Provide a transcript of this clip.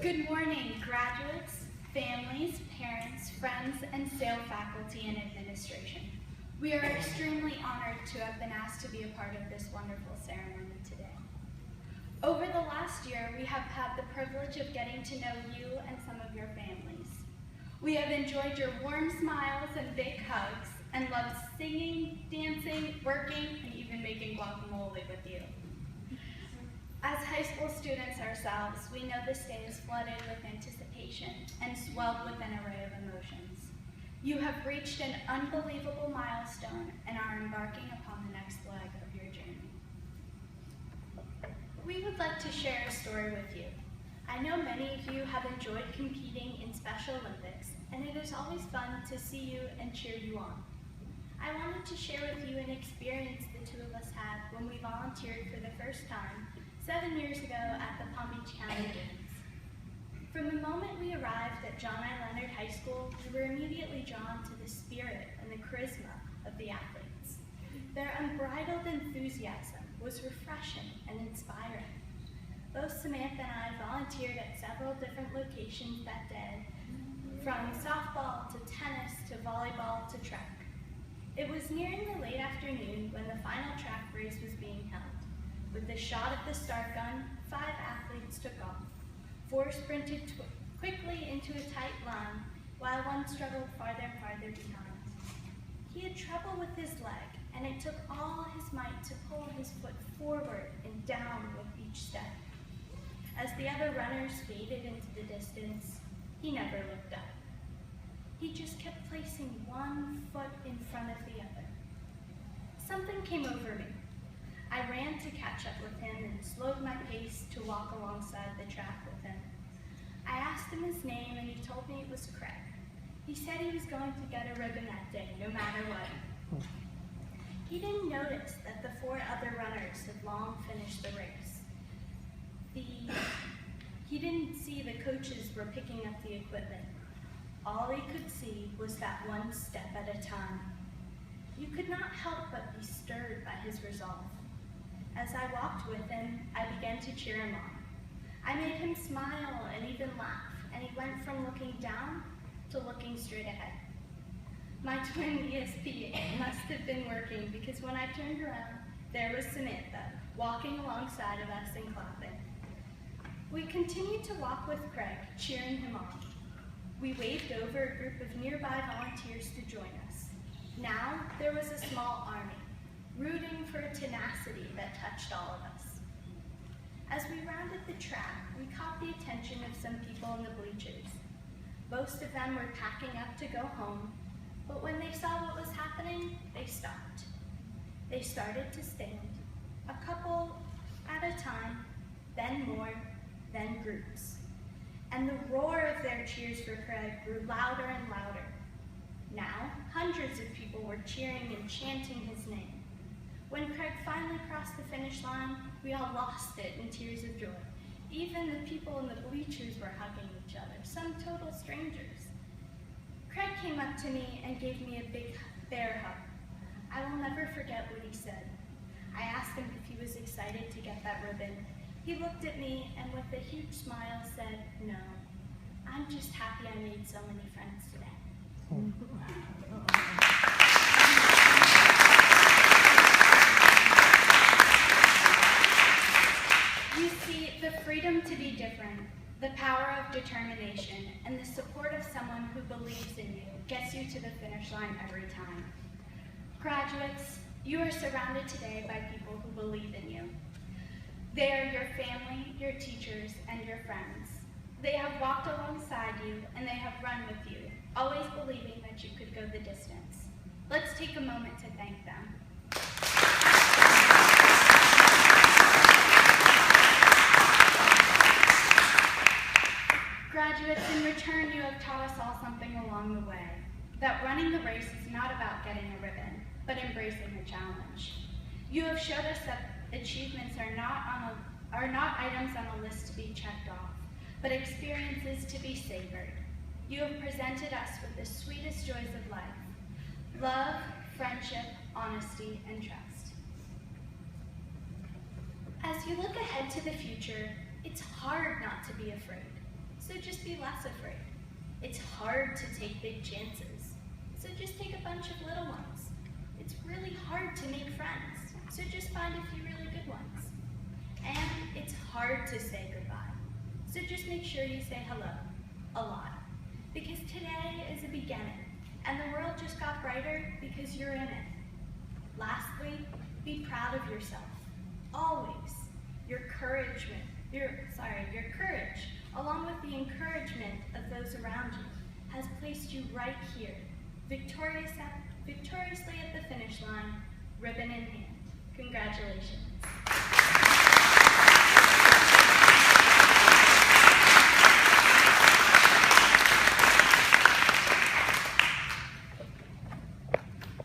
Good morning, graduates, families, parents, friends, and SAIL faculty and administration. We are extremely honored to have been asked to be a part of this wonderful ceremony today. Over the last year, we have had the privilege of getting to know you and some of your families. We have enjoyed your warm smiles and big hugs and loved singing, dancing, working, and even making guacamole with you. As high school students ourselves, we know this day is flooded with anticipation and swelled with an array of emotions. You have reached an unbelievable milestone and are embarking upon the next leg of your journey. We would like to share a story with you. I know many of you have enjoyed competing in Special Olympics, and it is always fun to see you and cheer you on. I wanted to share with you an experience the two of us had when we volunteered for the first time 7 years ago at the Palm Beach County Games. From the moment we arrived at John I. Leonard High School, we were immediately drawn to the spirit and the charisma of the athletes. Their unbridled enthusiasm was refreshing and inspiring. Both Samantha and I volunteered at several different locations that day, from softball to tennis to volleyball to track. It was nearing the late afternoon when the final track race was being held. With the shot of the start gun, 5 athletes took off. 4 sprinted quickly into a tight line, while 1 struggled farther and farther behind. He had trouble with his leg, and it took all his might to pull his foot forward and down with each step. As the other runners faded into the distance, he never looked up. He just kept placing 1 foot in front of the other. Something came over me. I ran to catch up with him and slowed my pace to walk alongside the track with him. I asked him his name and he told me it was Craig. He said he was going to get a ribbon that day, no matter what. He didn't notice that the 4 other runners had long finished the race. He didn't see the coaches were picking up the equipment. All he could see was that 1 step at a time. You could not help but be stirred by his resolve. As I walked with him, I began to cheer him on. I made him smile and even laugh, and he went from looking down to looking straight ahead. My twin ESP must have been working, because when I turned around, there was Samantha, walking alongside of us and clapping. We continued to walk with Craig, cheering him on. We waved over a group of nearby volunteers to join us. Now there was a small army, rooting for a tenacity that touched all of us. As we rounded the track, we caught the attention of some people in the bleachers. Most of them were packing up to go home, but when they saw what was happening, they stopped. They started to stand, a couple at a time, then more, then groups. And the roar of their cheers for Craig grew louder and louder. Now, hundreds of people were cheering and chanting his name. When Craig finally crossed the finish line, we all lost it in tears of joy. Even the people in the bleachers were hugging each other, some total strangers. Craig came up to me and gave me a big bear hug. I will never forget what he said. I asked him if he was excited to get that ribbon. He looked at me and with a huge smile said, "No, I'm just happy I made so many friends today." You see, the freedom to be different, the power of determination, and the support of someone who believes in you gets you to the finish line every time. Graduates, you are surrounded today by people who believe in you. They are your family, your teachers, and your friends. They have walked alongside you and they have run with you, always believing that you could go the distance. Let's take a moment to thank them. Graduates, in return, you have taught us all something along the way, that running the race is not about getting a ribbon, but embracing the challenge. You have showed us that achievements are not items on a list to be checked off, but experiences to be savored. You have presented us with the sweetest joys of life: love, friendship, honesty, and trust. As you look ahead to the future, it's hard not to be afraid. so just be less afraid. It's hard to take big chances, so just take a bunch of little ones. It's really hard to make friends, so just find a few really good ones. And it's hard to say goodbye, so just make sure you say hello a lot, because today is a beginning, and the world just got brighter because you're in it. Lastly, be proud of yourself, always. Your courage, along with the encouragement of those around you, has placed you right here, victoriously at the finish line, ribbon in hand. Congratulations.